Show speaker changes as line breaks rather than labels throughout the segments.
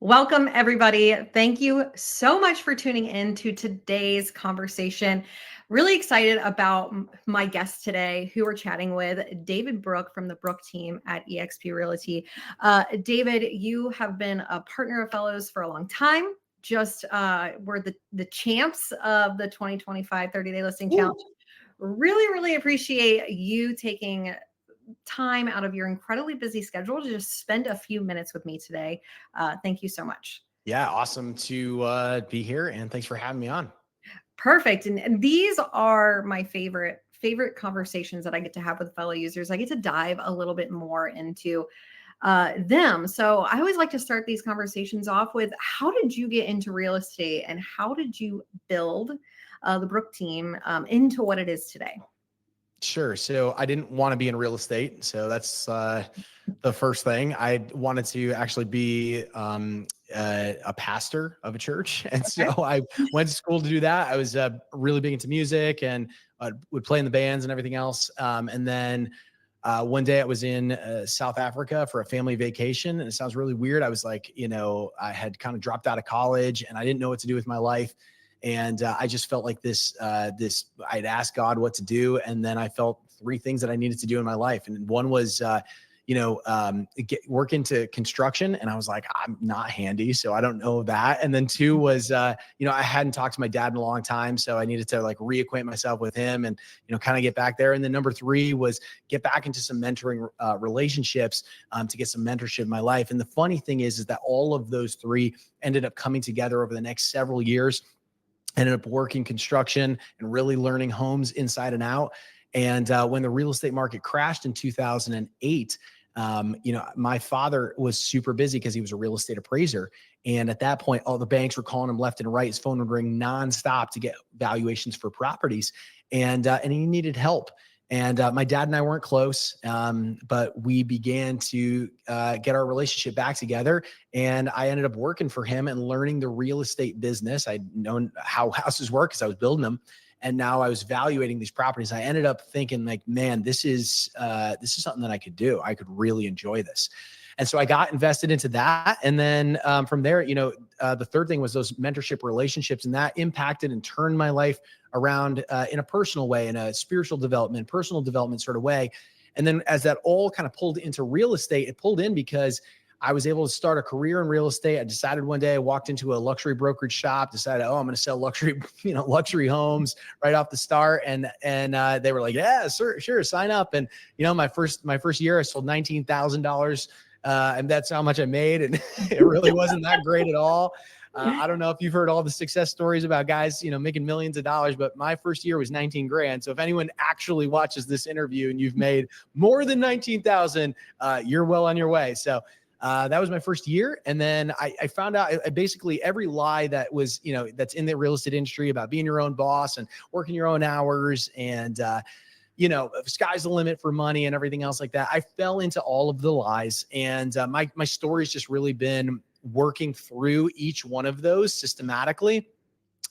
Welcome, everybody. Thank you so much for tuning in to today's conversation. Really excited about my guest today, who we're chatting with, David Brooke from the Brooke Team at eXp Realty. David, you have been a partner of Fellows for a long time. Just were the champs of the 2025 30-day listing challenge. Really appreciate you taking time out of your incredibly busy schedule to just spend a few minutes with me today. Thank you so much.
Yeah, awesome to be here, and thanks for having me on.
Perfect. And these are my favorite conversations that I get to have with fellow users. I get to dive a little bit more into them. So I always like to start these conversations off with, how did you get into real estate and how did you build the Brooke Team into what it is today?
Sure. So I didn't want to be in real estate. So that's the first thing. I wanted to actually be a pastor of a church. And so
Okay.
I went to school to do that. I was really big into music and would play in the bands and everything else. And then one day I was in South Africa for a family vacation. And it sounds really weird. I was like, I had kind of dropped out of college and I didn't know what to do with my life. And I just felt like I'd asked God what to do. And then I felt three things that I needed to do in my life. And one was, work into construction. And I was like, I'm not handy, so I don't know that. And then two was, I hadn't talked to my dad in a long time. So I needed to like reacquaint myself with him and, kind of get back there. And then number three was get back into some mentoring relationships to get some mentorship in my life. And the funny thing is that all of those three ended up coming together over the next several years. Ended up working construction and really learning homes inside and out. And when the real estate market crashed in 2008, my father was super busy because he was a real estate appraiser. And at that point, all the banks were calling him left and right. His phone would ring nonstop to get valuations for properties. And he needed help. And my dad and I weren't close, but we began to get our relationship back together. And I ended up working for him and learning the real estate business. I'd known how houses work because I was building them. And now I was valuating these properties. I ended up thinking like, man, this is something that I could do. I could really enjoy this. And so I got invested into that. And then from there, the third thing was those mentorship relationships, and that impacted and turned my life around in a personal way, in a spiritual development, personal development sort of way. And then as that all kind of pulled into real estate, it pulled in because I was able to start a career in real estate. I decided one day, I walked into a luxury brokerage shop, decided, I'm going to sell luxury homes right off the start. And they were like, yeah, sure, sign up. And, my first year, I sold $19,000. And that's how much I made. And it really wasn't that great at all. I don't know if you've heard all the success stories about guys, making millions of dollars, but my first year was 19 grand. So if anyone actually watches this interview and you've made more than 19,000, you're well on your way. So that was my first year. And then I found out basically every lie that was, that's in the real estate industry about being your own boss and working your own hours and, sky's the limit for money and everything else like that. I fell into all of the lies. And my story's just really been working through each one of those systematically.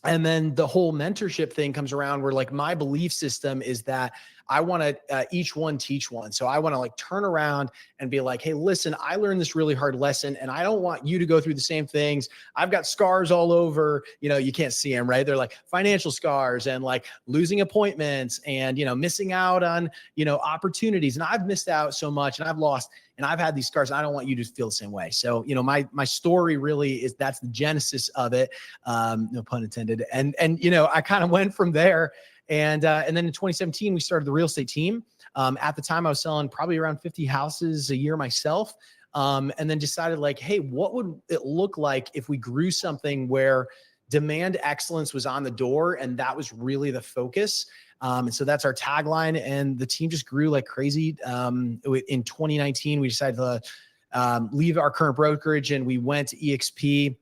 And then the whole mentorship thing comes around where like my belief system is that I want to each one teach one. So I want to like turn around and be like, hey, listen, I learned this really hard lesson and I don't want you to go through the same things. I've got scars all over, you can't see them, right? They're like financial scars and like losing appointments and, missing out on, opportunities. And I've missed out so much and I've lost and I've had these scars. I don't want you to feel the same way. So, my story really is that's the genesis of it. No pun intended. And I kind of went from there. And then in 2017, we started the real estate team. At the time I was selling probably around 50 houses a year myself. And then decided like, hey, what would it look like if we grew something where demand excellence was on the door? And that was really the focus. And so that's our tagline. And the team just grew like crazy. In 2019, we decided to leave our current brokerage and we went to eXp.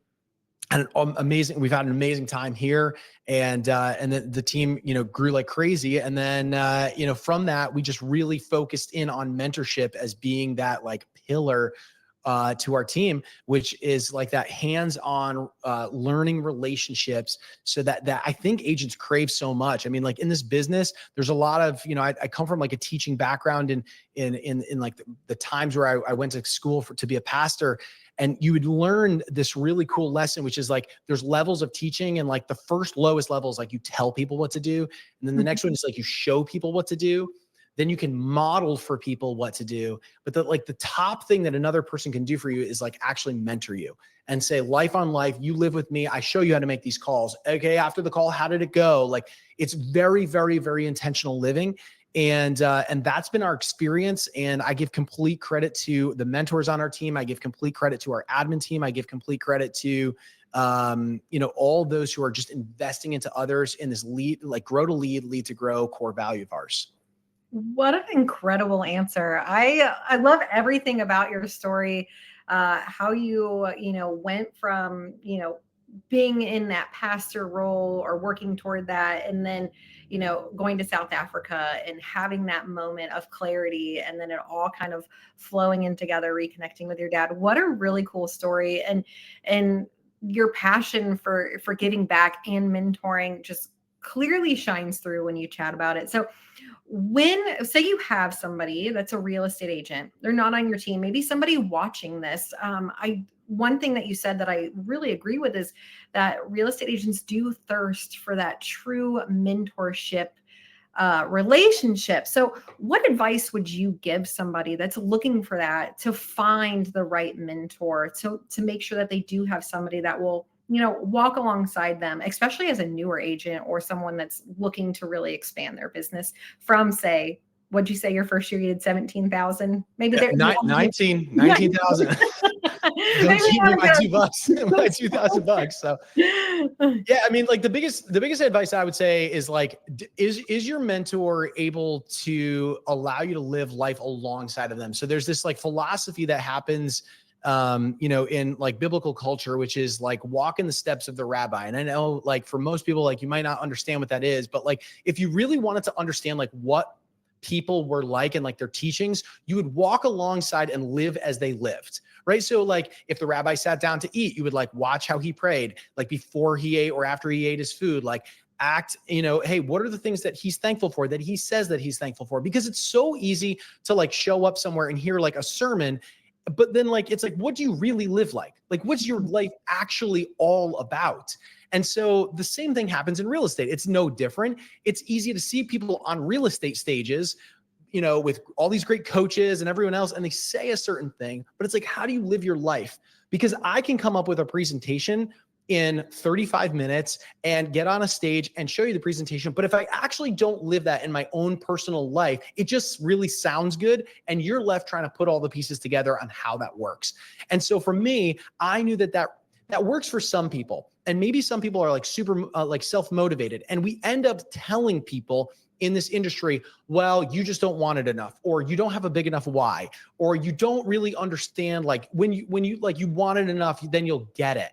And we've had an amazing time here. And then the team, grew like crazy. And then, from that, we just really focused in on mentorship as being that like pillar to our team, which is like that hands-on learning relationships, so that I think agents crave so much. I mean, like in this business, there's a lot of, I come from like a teaching background in like the times where I went to school to be a pastor. And you would learn this really cool lesson, which is like there's levels of teaching, and like the first lowest level is like you tell people what to do. And then the next one is like you show people what to do. Then you can model for people what to do. But the top thing that another person can do for you is like actually mentor you and say, life on life, you live with me. I show you how to make these calls. Okay, after the call, how did it go? Like it's very, very, very intentional living. And that's been our experience. And I give complete credit to the mentors on our team. I give complete credit to our admin team. I give complete credit to, all those who are just investing into others in this grow to lead to grow core value of ours.
What an incredible answer. I love everything about your story. How you, went from, being in that pastor role or working toward that, and then, going to South Africa and having that moment of clarity, and then it all kind of flowing in together, reconnecting with your dad. What a really cool story. And your passion for giving back and mentoring just clearly shines through when you chat about it. So say you have somebody that's a real estate agent, they're not on your team, maybe somebody watching this. One thing that you said that I really agree with is that real estate agents do thirst for that true mentorship relationship. So what advice would you give somebody that's looking for that, to find the right mentor, to make sure that they do have somebody that will, walk alongside them, especially as a newer agent or someone that's looking to really expand their business from, say, what'd you say your first year you did 17,000? Maybe they're
19,000. Don't
Maybe
keep me my $2, my $2,000. So yeah, I mean, like the biggest advice I would say is like, is your mentor able to allow you to live life alongside of them? So there's this like philosophy that happens in like biblical culture, which is like walk in the steps of the rabbi. And I know like for most people, like you might not understand what that is, but like if you really wanted to understand like what people were like and like their teachings, you would walk alongside and live as they lived, right? So like if the rabbi sat down to eat, you would like watch how he prayed, like before he ate or after he ate his food, like act, hey, what are the things that he's thankful for, that he says that he's thankful for? Because it's so easy to like show up somewhere and hear like a sermon, but then like, it's like, what do you really live like? Like, what's your life actually all about? And so the same thing happens in real estate. It's no different. It's easy to see people on real estate stages, with all these great coaches and everyone else, and they say a certain thing, but it's like, how do you live your life? Because I can come up with a presentation in 35 minutes and get on a stage and show you the presentation. But if I actually don't live that in my own personal life, it just really sounds good. And you're left trying to put all the pieces together on how that works. And so for me, I knew that works for some people. And maybe some people are like super like self-motivated. And we end up telling people in this industry, well, you just don't want it enough, or you don't have a big enough why, or you don't really understand, like when you like you want it enough, then you'll get it.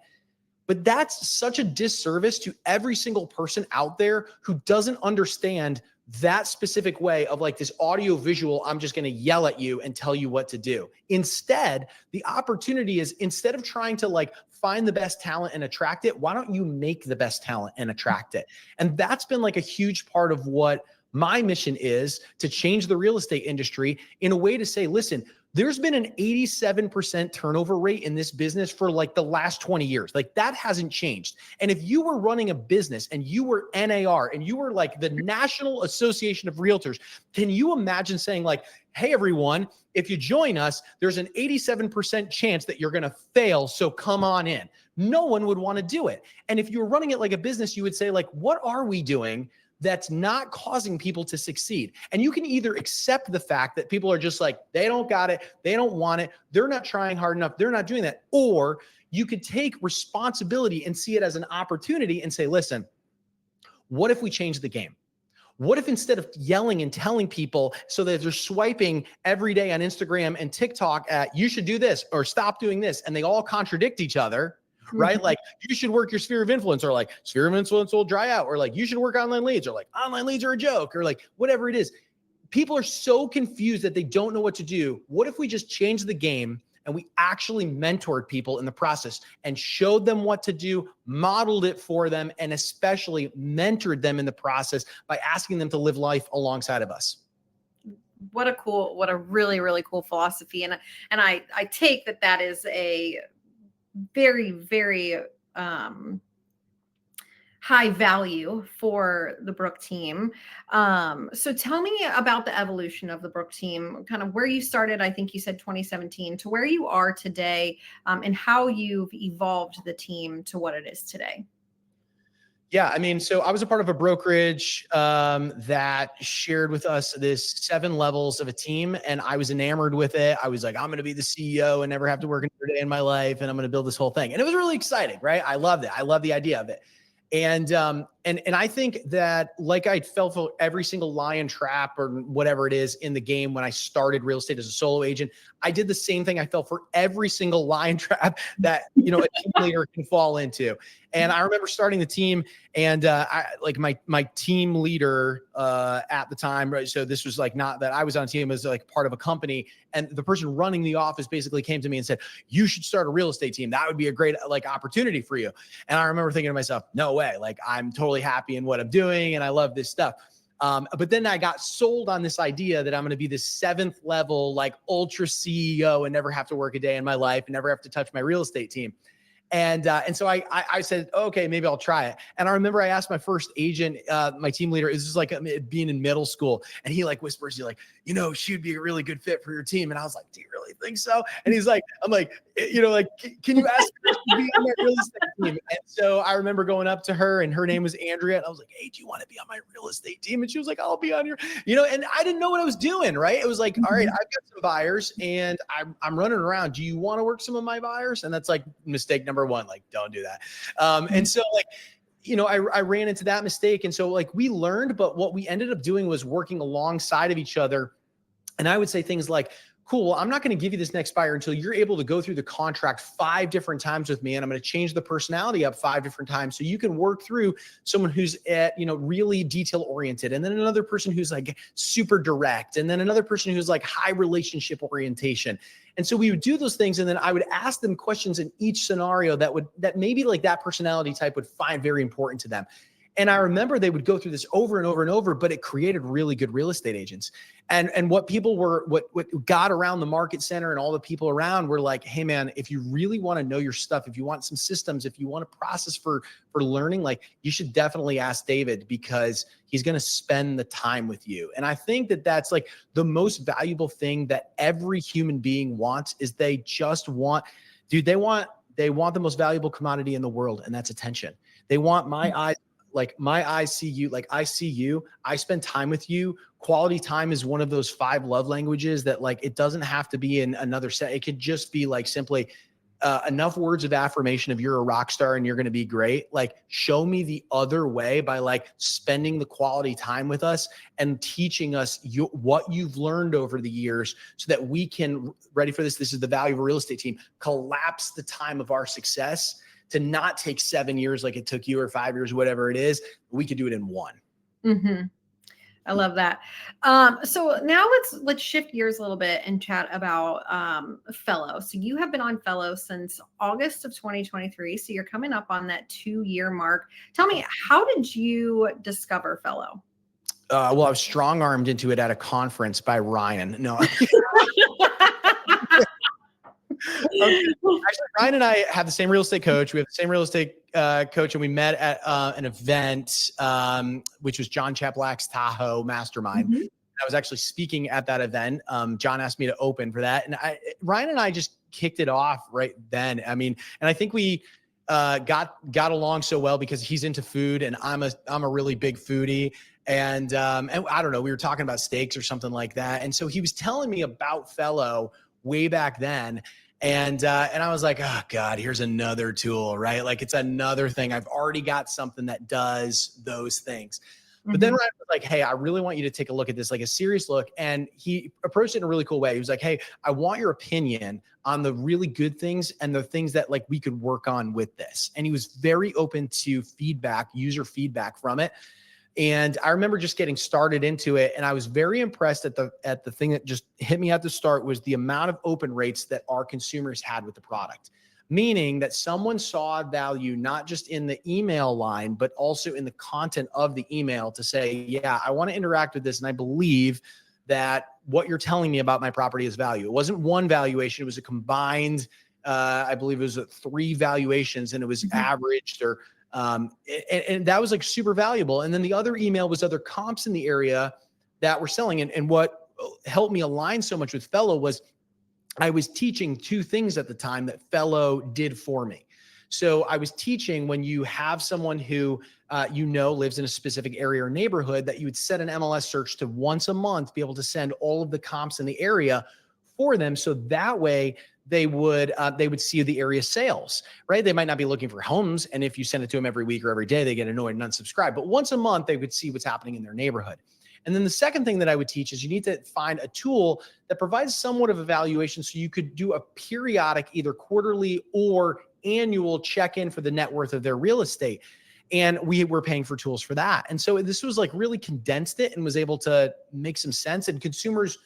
But that's such a disservice to every single person out there who doesn't understand that specific way of like this audio visual, I'm just going to yell at you and tell you what to do. Instead, the opportunity is, instead of trying to like find the best talent and attract it, why don't you make the best talent and attract it? And that's been like a huge part of what my mission is, to change the real estate industry in a way to say, listen, there's been an 87% turnover rate in this business for like the last 20 years. Like that hasn't changed. And if you were running a business and you were NAR and you were like the National Association of Realtors, can you imagine saying like, hey, everyone, if you join us, there's an 87% chance that you're going to fail. So come on in. No one would want to do it. And if you were running it like a business, you would say like, what are we doing that's not causing people to succeed? And you can either accept the fact that people are just like, they don't got it, they don't want it, they're not trying hard enough, they're not doing that. Or you could take responsibility and see it as an opportunity and say, listen, what if we change the game? What if instead of yelling and telling people so that they're swiping every day on Instagram and TikTok at, you should do this or stop doing this, and they all contradict each other, right? Like, you should work your sphere of influence, or like sphere of influence will dry out, or like you should work online leads, or like online leads are a joke, or like whatever it is. People are so confused that they don't know what to do. What if we just change the game And we actually mentored people in the process and showed them what to do, modeled it for them, and especially mentored them in the process by asking them to live life alongside of us.
What a really, really cool philosophy. And I take that is a very, very high value for the Brooke team. So tell me about the evolution of the Brooke team, kind of where you started. I think you said 2017 to where you are today, and how you've evolved the team to what it is today.
Yeah, I mean, so I was a part of a brokerage that shared with us this 7 levels of a team, and I was enamored with it. I was like, I'm going to be the CEO and never have to work another day in my life, and I'm going to build this whole thing. And it was really exciting, right? I loved it. I love the idea of it. And I think that, like, I fell for every single lion trap or whatever it is in the game when I started real estate as a solo agent, I did the same thing. I fell for every single lion trap that, you know, a team leader can fall into. And I remember starting the team, and my team leader at the time, right? So this was like not that I was on a team, it was like part of a company. And the person running the office basically came to me and said, you should start a real estate team. That would be a great like opportunity for you. And I remember thinking to myself, no way, like I'm totally happy in what I'm doing and I love this stuff. But then I got sold on this idea that I'm going to be this 7th level, like ultra CEO and never have to work a day in my life and never have to touch my real estate team. And so I said, okay, maybe I'll try it. And I remember I asked my first agent, my team leader, is this like being in middle school? And he like whispers, he's like, you know, she'd be a really good fit for your team. And I was like, do you really think so? And he's like, I'm like, you know, like, can you ask her to be on my real estate team? And so I remember going up to her, and her name was Andrea. And I was like, hey, do you want to be on my real estate team? And she was like, I'll be on your, you know, and I didn't know what I was doing. Right. It was like, all right, I've got some buyers and I'm running around. Do you want to work some of my buyers? And that's like mistake number 1, like, don't do that. And so like, you know, I ran into that mistake. And so like we learned, but what we ended up doing was working alongside of each other. And I would say things like, cool, well, I'm not going to give you this next buyer until you're able to go through the contract 5 different times with me. And I'm going to change the personality up 5 different times. So you can work through someone who's really detail oriented. And then another person who's like super direct. And then another person who's like high relationship orientation. And so we would do those things. And then I would ask them questions in each scenario that maybe like that personality type would find very important to them. And I remember they would go through this over and over and over, but it created really good real estate agents. And what people were, what got around the market center and all the people around were like, hey man, if you really want to know your stuff, if you want some systems, if you want a process for learning, like you should definitely ask David because he's going to spend the time with you. And I think that that's like the most valuable thing that every human being wants is they just want, dude, they want the most valuable commodity in the world. And that's attention. They want my eyes. Like my eyes see you, like I see you, I spend time with you. Quality time is one of those 5 love languages that like, it doesn't have to be in another set. It could just be like simply enough words of affirmation of you're a rock star and you're going to be great. Like show me the other way by like spending the quality time with us and teaching us what you've learned over the years so that we can, ready for this, this is the value of a real estate team, collapse the time of our success to not take 7 years like it took you or 5 years, whatever it is. We could do it in 1.
Mm-hmm. I love that. So now let's shift gears a little bit and chat about Fello. So you have been on Fello since August of 2023. So you're coming up on that 2-year mark. Tell me, how did you discover Fello?
Well, I was strong-armed into it at a conference by Ryan. No. Okay. Actually, Ryan and I have the same real estate coach. We have the same real estate coach, and we met at an event, which was John Chaplack's Tahoe Mastermind. Mm-hmm. I was actually speaking at that event. John asked me to open for that, and Ryan and I just kicked it off right then. I mean, and I think we got along so well because he's into food, and I'm a really big foodie. And I don't know, we were talking about steaks or something like that, and so he was telling me about Fello way back then. And I was like, oh God, here's another tool, right? Like it's another thing. I've already got something that does those things. Mm-hmm. But then Ryan was like, hey, I really want you to take a look at this, like a serious look. And he approached it in a really cool way. He was like, hey, I want your opinion on the really good things and the things that like we could work on with this. And he was very open to feedback, user feedback from it. And I remember just getting started into it. And I was very impressed at the thing that just hit me at the start was the amount of open rates that our consumers had with the product. Meaning that someone saw value, not just in the email line, but also in the content of the email to say, yeah, I want to interact with this. And I believe that what you're telling me about my property is value. It wasn't one valuation. It was a combined, I believe it was 3 valuations, and it was averaged and that was like super valuable. And then the other email was other comps in the area that were selling. And what helped me align so much with Fellow was I was teaching 2 things at the time that Fellow did for me. So I was teaching when you have someone who lives in a specific area or neighborhood, that you would set an MLS search to once a month be able to send all of the comps in the area for them. So that way they would see the area sales, right? They might not be looking for homes. And if you send it to them every week or every day, they get annoyed and unsubscribe. But once a month, they would see what's happening in their neighborhood. And then the second thing that I would teach is you need to find a tool that provides somewhat of evaluation so you could do a periodic, either quarterly or annual check-in for the net worth of their real estate. And we were paying for tools for that. And so this was like really condensed it and was able to make some sense. And consumers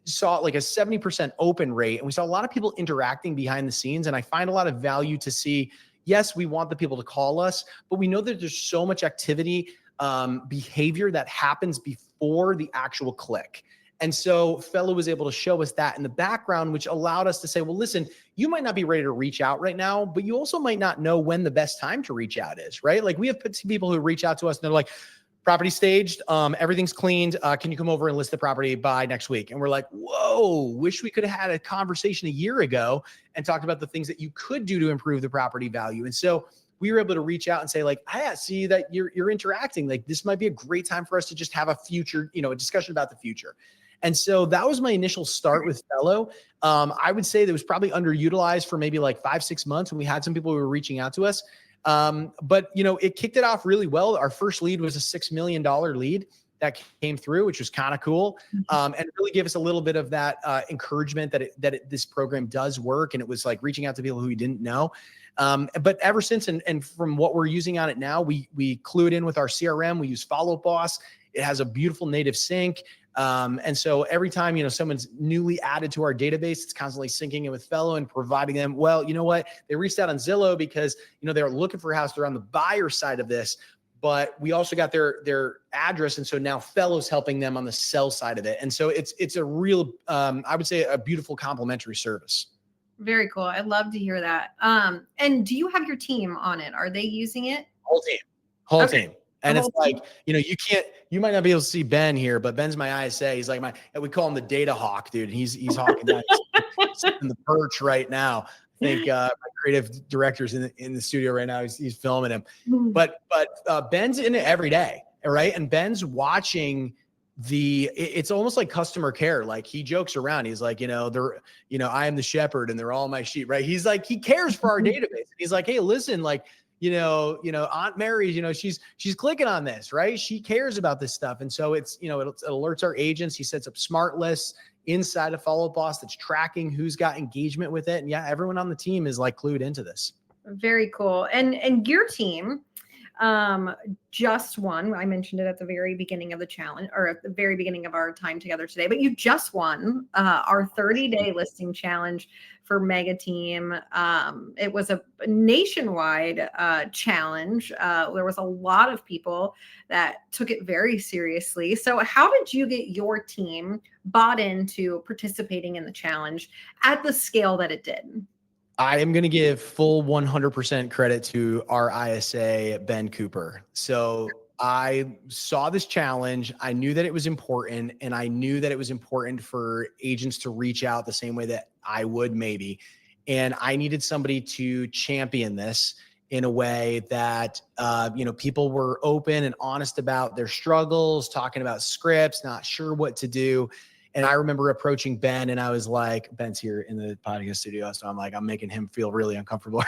saw like a 70% open rate. And we saw a lot of people interacting behind the scenes. And I find a lot of value to see, yes, we want the people to call us, but we know that there's so much activity, behavior that happens before the actual click. And so Fellow was able to show us that in the background, which allowed us to say, well, listen, you might not be ready to reach out right now, but you also might not know when the best time to reach out is, right? Like we have people who reach out to us and they're like, property staged, everything's cleaned. Can you come over and list the property by next week? And we're like, whoa, wish we could have had a conversation a year ago and talked about the things that you could do to improve the property value. And so we were able to reach out and say like, I see that you're interacting. Like this might be a great time for us to just have a future, a discussion about the future. And so that was my initial start with Fellow. I would say that was probably underutilized for maybe like 5-6 months when we had some people who were reaching out to us. But it kicked it off really well. Our first lead was a $6 million lead that came through, which was kind of cool. And it really gave us a little bit of that encouragement that this program does work. And it was like reaching out to people who we didn't know. But ever since, and from what we're using on it now, we clue it in with our CRM. We use Follow Boss. It has a beautiful native sync. And so every time, someone's newly added to our database, it's constantly syncing it with Fellow and providing them, well, you know what? They reached out on Zillow because, they're looking for a house. They're on the buyer side of this, but we also got their address. And so now Fellow's helping them on the sell side of it. And so it's a real, I would say a beautiful complementary service.
Very cool. I'd love to hear that. And do you have your team on it? Are they using it?
Whole team. And it's like, you might not be able to see Ben here, but Ben's my ISA. He's like we call him the data hawk, dude. He's hawking down in the perch right now. I think my creative director's in the studio right now. He's filming him, but Ben's in it every day. Right. And Ben's watching it's almost like customer care. Like he jokes around. He's like, I am the shepherd and they're all my sheep. Right. He's like, he cares for our database. He's like, hey, listen, like, Aunt Mary, she's clicking on this, right? She cares about this stuff. And so it's, it alerts our agents. He sets up smart lists inside of Follow Boss that's tracking who's got engagement with it. And yeah, everyone on the team is like clued into this.
Very cool. And your team just won. I mentioned it at the very beginning of the challenge, or at the very beginning of our time together today, but you just won our 30-day listing challenge for Mega Team. It was a nationwide challenge. There was a lot of people that took it very seriously. So how did you get your team bought into participating in the challenge at the scale that it did?
I am going to give full 100% credit to our ISA, Ben Cooper. So I saw this challenge. I knew that it was important, and I knew that it was important for agents to reach out the same way that I would maybe. And I needed somebody to champion this in a way that, people were open and honest about their struggles, talking about scripts, not sure what to do. And I remember approaching Ben, and I was like, Ben's here in the podcast studio. So I'm like, I'm making him feel really uncomfortable.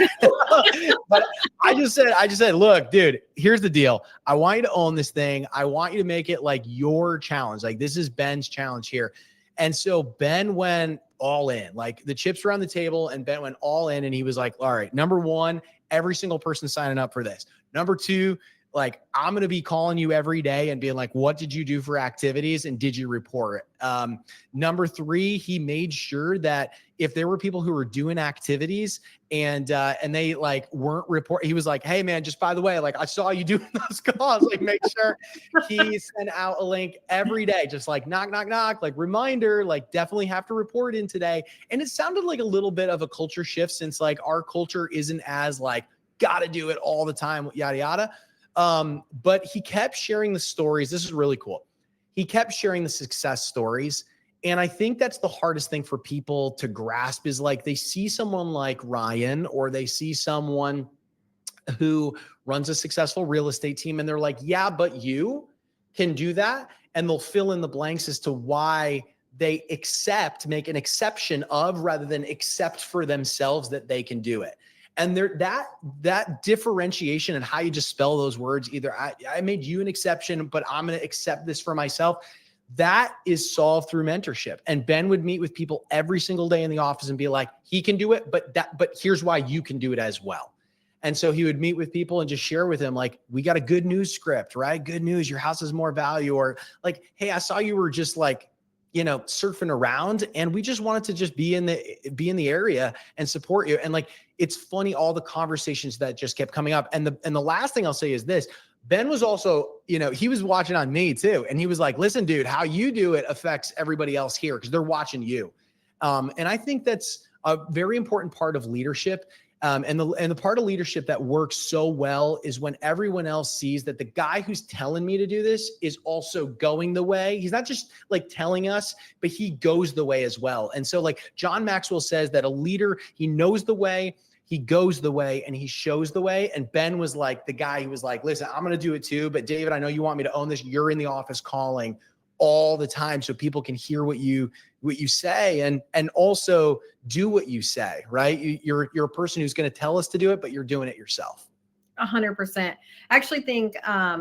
But I just said, look, dude, here's the deal. I want you to own this thing. I want you to make it like your challenge. Like this is Ben's challenge here. And so Ben went all in, like the chips were on the table, and Ben went all in. And he was like, all right, number one, every single person signing up for this. Number two, like, I'm going to be calling you every day and being like, what did you do for activities? And did you report it? Number 3, he made sure that if there were people who were doing activities and they like weren't report, he was like, hey man, just by the way, like I saw you doing those calls, like make sure he sent out a link every day, just like knock, knock, knock, like reminder, like definitely have to report in today. And it sounded like a little bit of a culture shift since like our culture isn't as like, got to do it all the time, yada, yada. But he kept sharing the stories. This is really cool. He kept sharing the success stories. And I think that's the hardest thing for people to grasp is like they see someone like Ryan or they see someone who runs a successful real estate team and they're like, yeah, but you can do that. And they'll fill in the blanks as to why they make an exception of rather than accept for themselves that they can do it. And there, that differentiation and how you just spell those words, either I made you an exception, but I'm going to accept this for myself. That is solved through mentorship. And Ben would meet with people every single day in the office and be like, he can do it, but here's why you can do it as well. And so he would meet with people and just share with them, like, we got a good news script, right? Good news. Your house has more value. Or like, hey, I saw you were just like, surfing around and we just wanted to just be in the area and support you. And like, it's funny, all the conversations that just kept coming up. And the last thing I'll say is this, Ben was also, he was watching on me too. And he was like, listen, dude, how you do it affects everybody else here because they're watching you. And I think that's a very important part of leadership. And the part of leadership that works so well is when everyone else sees that the guy who's telling me to do this is also going the way. He's not just like telling us, but he goes the way as well. And so like John Maxwell says that a leader, he knows the way, he goes the way, and he shows the way. And Ben was like the guy who was like, listen, I'm going to do it too. But David, I know you want me to own this. You're in the office calling all the time so people can hear what you say and also do what you say, right? You're a person who's going to tell us to do it, but you're doing it yourself.
100%. I actually think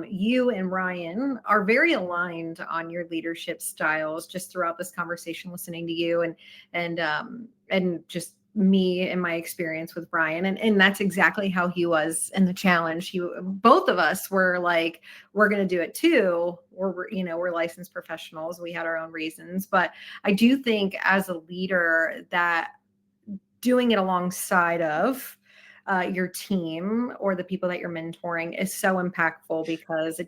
you and Ryan are very aligned on your leadership styles just throughout this conversation, listening to you and just me and my experience with Ryan. And that's exactly how he was in the challenge. Both of us were like, we're going to do it too. We're licensed professionals. We had our own reasons, but I do think as a leader that doing it alongside of your team or the people that you're mentoring is so impactful because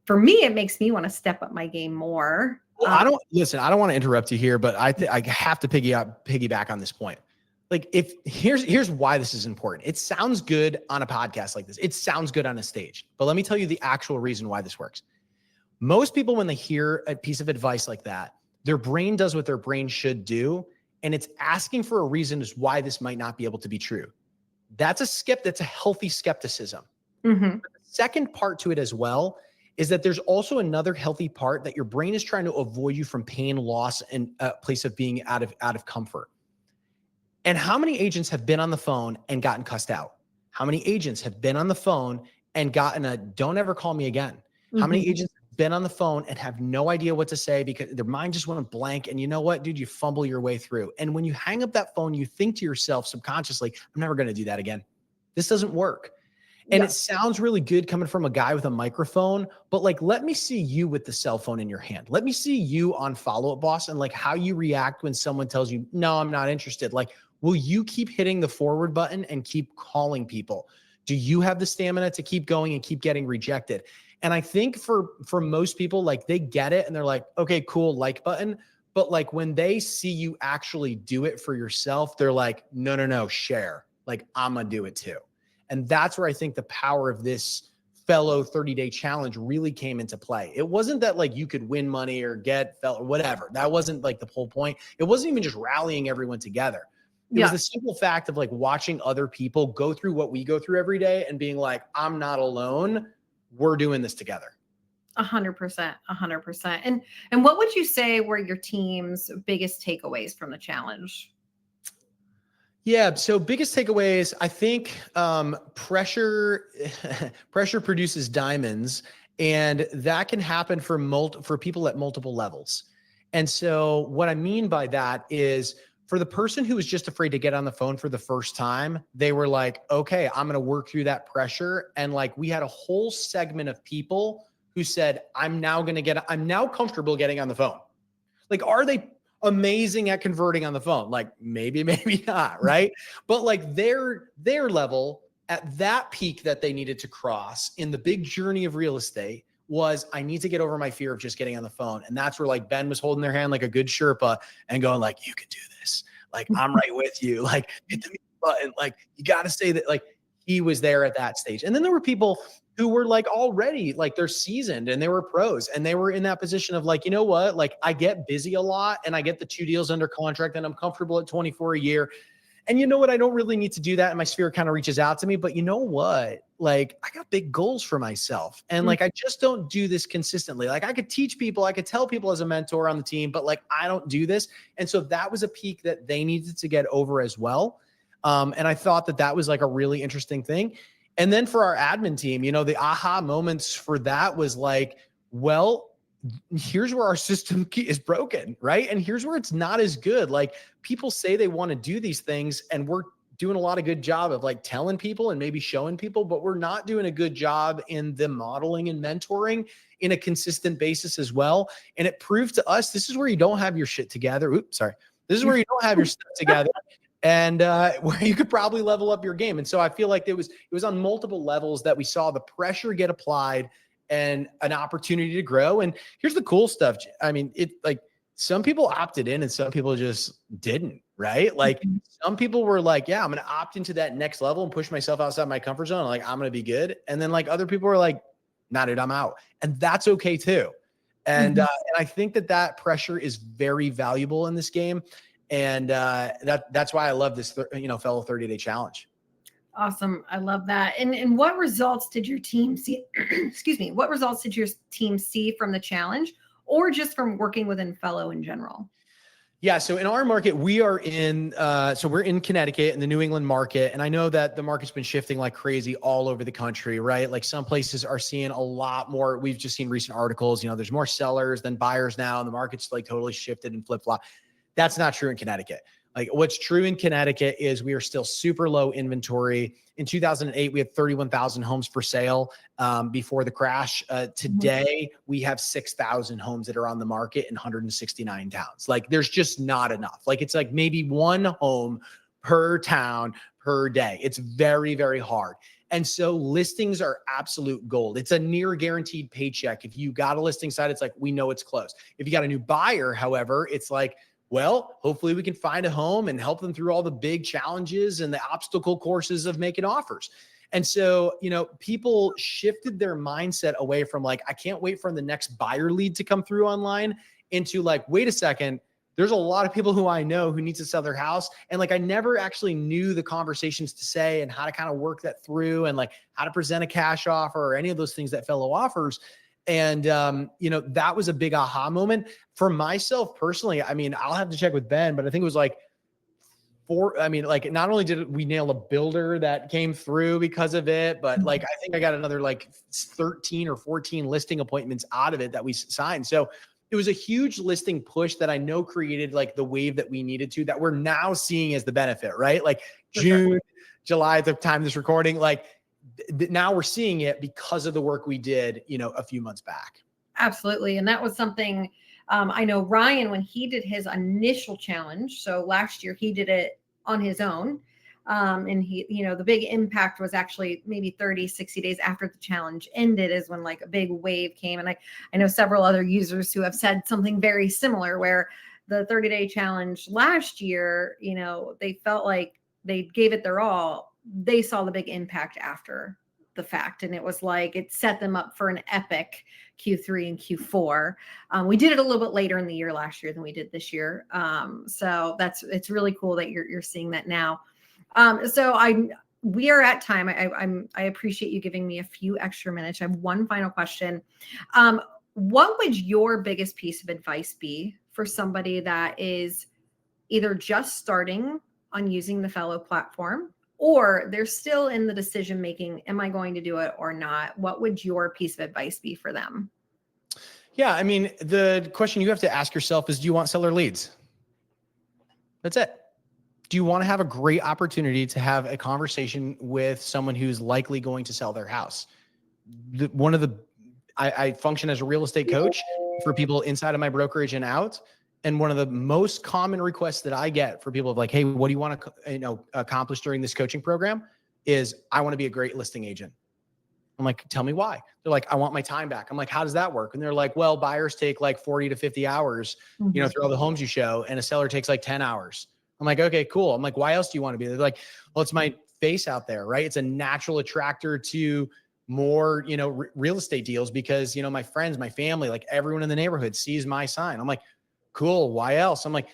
for me, it makes me want to step up my game more.
Well, I don't want to interrupt you here, but I have to piggyback on this point. Like here's why this is important. It sounds good on a podcast like this. It sounds good on a stage, but let me tell you the actual reason why this works. Most people, when they hear a piece of advice like that, their brain does what their brain should do. And it's asking for a reason as why this might not be able to be true. That's a healthy skepticism.
Mm-hmm.
The second part to it as well is that there's also another healthy part that your brain is trying to avoid you from pain, loss, and a place of being out of comfort. And how many agents have been on the phone and gotten cussed out? How many agents have been on the phone and gotten a don't ever call me again? Mm-hmm. How many agents have been on the phone and have no idea what to say because their mind just went blank? And you know what, dude, you fumble your way through. And when you hang up that phone, you think to yourself subconsciously, I'm never going to do that again. This doesn't work. And It sounds really good coming from a guy with a microphone, but like, let me see you with the cell phone in your hand. Let me see you on Follow Up Boss and like how you react when someone tells you, no, I'm not interested. Like, will you keep hitting the forward button and keep calling people? Do you have the stamina to keep going and keep getting rejected? And I think for most people, like they get it and they're like, okay, cool, like button. But like when they see you actually do it for yourself, they're like, no, share. Like I'm gonna do it too. And that's where I think the power of this Fello 30-day challenge really came into play. It wasn't that like you could win money or get Fello or whatever. That wasn't like the whole point. It wasn't even just rallying everyone together. It was the simple fact of like watching other people go through what we go through every day and being like, I'm not alone. We're doing this together.
100%, 100%. And what would you say were your team's biggest takeaways from the challenge?
Yeah. So biggest takeaways, I think pressure produces diamonds, and that can happen for people at multiple levels. And so what I mean by that is For the person who was just afraid to get on the phone for the first time, they were like, okay, I'm going to work through that pressure. And like, we had a whole segment of people who said, I'm now comfortable getting on the phone. Like, are they amazing at converting on the phone? Like, maybe, maybe not, right? But like their level at that peak that they needed to cross in the big journey of real estate was, I need to get over my fear of just getting on the phone. And that's where like Ben was holding their hand like a good Sherpa and going like, you can do this. Like, I'm right with you. Like, hit the mute button. Like, you got to say that. Like, he was there at that stage. And then there were people who were like already like, they're seasoned and they were pros and they were in that position of like, you know what, like I get busy a lot and I get the 2 deals under contract and I'm comfortable at 24 a year. And you know what? I don't really need to do that. And my sphere kind of reaches out to me, but you know what? Like, I got big goals for myself. And like, I just don't do this consistently. Like, I could teach people, I could tell people as a mentor on the team, but like, I don't do this. And so that was a peak that they needed to get over as well. And I thought that that was like a really interesting thing. And then for our admin team, you know, the aha moments for that was like, well, here's where our system is broken, right? And here's where it's not as good. Like, people say they want to do these things and we're doing a lot of good job of like telling people and maybe showing people, but we're not doing a good job in the modeling and mentoring in a consistent basis as well. And it proved to us, this is where you don't have your shit together. Oops, sorry. This is where you don't have your stuff together. And where you could probably level up your game. And so I feel like it was on multiple levels that we saw the pressure get applied and an opportunity to grow. And here's the cool stuff. I mean, it like some people opted in and some people just didn't, right? Like some people were like, yeah, I'm going to opt into that next level and push myself outside my comfort zone. Like, I'm going to be good. And then like other people were like, nah, dude, I'm out. And that's okay too. And I think that pressure is very valuable in this game. And that's why I love this, Fellow 30-day challenge.
Awesome. I love that. And what results did your team see? Excuse me. What results did your team see from the challenge or just from working within Fellow in general?
Yeah. So in our market, we are we're in Connecticut in the New England market. And I know that the market's been shifting like crazy all over the country, right? Like some places are seeing a lot more. We've just seen recent articles, there's more sellers than buyers now. And the market's like totally shifted and flip flop. That's not true in Connecticut. Like what's true in Connecticut is we are still super low inventory. In 2008, we had 31,000 homes for sale before the crash. Today, we have 6,000 homes that are on the market in 169 towns. Like there's just not enough. Like it's like maybe one home per town per day. It's very, very hard. And so listings are absolute gold. It's a near guaranteed paycheck. If you got a listing site, it's like, we know it's close. If you got a new buyer, however, it's like, well, hopefully we can find a home and help them through all the big challenges and the obstacle courses of making offers. And so, people shifted their mindset away from like, I can't wait for the next buyer lead to come through online into like, wait a second, there's a lot of people who I know who need to sell their house. And like, I never actually knew the conversations to say and how to kind of work that through and like how to present a cash offer or any of those things that Fellow offers. And, that was a big aha moment for myself personally. I mean, I'll have to check with Ben, but I think it was like not only did we nail a builder that came through because of it, but like, I think I got another like 13 or 14 listing appointments out of it that we signed. So it was a huge listing push that I know created like the wave that we needed to, that we're now seeing as the benefit, right? Like June, July at the time of this recording, like now we're seeing it because of the work we did, a few months back.
Absolutely. And that was something I know Ryan, when he did his initial challenge. So last year he did it on his own. And he, the big impact was actually maybe 30, 60 days after the challenge ended is when like a big wave came. And I know several other users who have said something very similar where the 30-day challenge last year, they felt like they gave it their all. They saw the big impact after the fact. And it was like, it set them up for an epic Q3 and Q4. We did it a little bit later in the year last year than we did this year. So it's really cool that you're seeing that now. We are at time. I appreciate you giving me a few extra minutes. I have one final question. What would your biggest piece of advice be for somebody that is either just starting on using the Fellow platform, or they're still in the decision making, am I going to do it or not? What would your piece of advice be for them?
Yeah, I mean, the question you have to ask yourself is, do you want seller leads? That's it. do you want to have a great opportunity to have a conversation with someone who's likely going to sell their house? I function as a real estate coach for people inside of my brokerage and out. And one of the most common requests that I get for people of like, hey, what do you want to accomplish during this coaching program is I want to be a great listing agent. I'm like, tell me why. They're like, I want my time back. I'm like, how does that work? And they're like, well, buyers take like 40 to 50 hours, through all the homes you show, and a seller takes like 10 hours. I'm like, okay, cool. I'm like, why else do you want to be? They're like, well, it's my face out there, right? It's a natural attractor to more, real estate deals because, my friends, my family, like everyone in the neighborhood sees my sign. I'm like, cool. Why else? I'm like,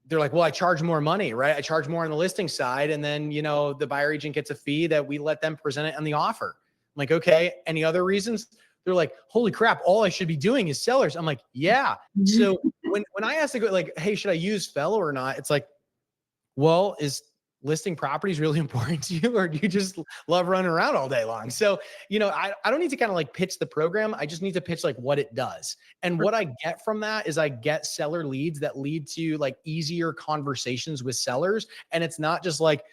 they're like, well, I charge more money, right? I charge more on the listing side. And then, the buyer agent gets a fee that we let them present it on the offer. I'm like, okay, any other reasons? They're like, holy crap, all I should be doing is sellers. I'm like, yeah. So when I asked to go like, hey, should I use Fello or not? It's like, well, is listing properties really important to you, or do you just love running around all day long? So, I don't need to kind of like pitch the program. I just need to pitch like what it does. And what I get from that is I get seller leads that lead to like easier conversations with sellers. And it's not just like,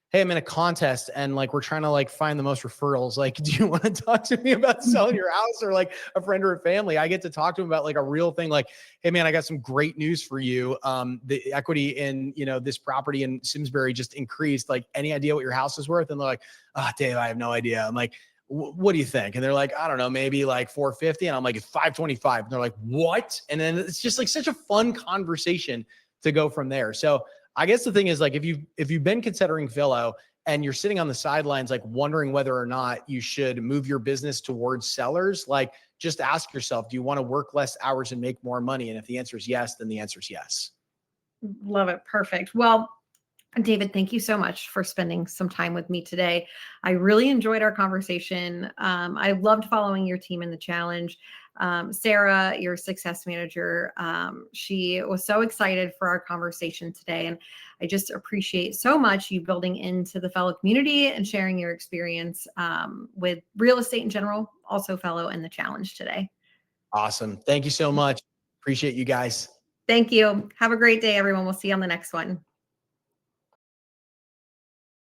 hey, I'm in a contest and like we're trying to like find the most referrals. Like, do you want to talk to me about selling your house, or like a friend or a family? I get to talk to them about like a real thing. Like, hey man, I got some great news for you. The equity in, this property in Simsbury just increased. Like, any idea what your house is worth? And they're like, oh, Dave, I have no idea. I'm like, what do you think? And they're like, I don't know, maybe like 450. And I'm like, it's 525. And they're like, what? And then it's just like such a fun conversation to go from there. So I guess the thing is like, if you've been considering Fello and you're sitting on the sidelines, like wondering whether or not you should move your business towards sellers, like just ask yourself, do you want to work less hours and make more money? And if the answer is yes, then the answer is yes.
Love it. Perfect. Well, David, thank you so much for spending some time with me today. I really enjoyed our conversation. I loved following your team in the challenge. Sarah, your success manager, she was so excited for our conversation today. And I just appreciate so much you building into the Fello community and sharing your experience with real estate in general, also Fello and the challenge today.
Awesome. Thank you so much. Appreciate you guys.
Thank you. Have a great day, everyone. We'll see you on the next one.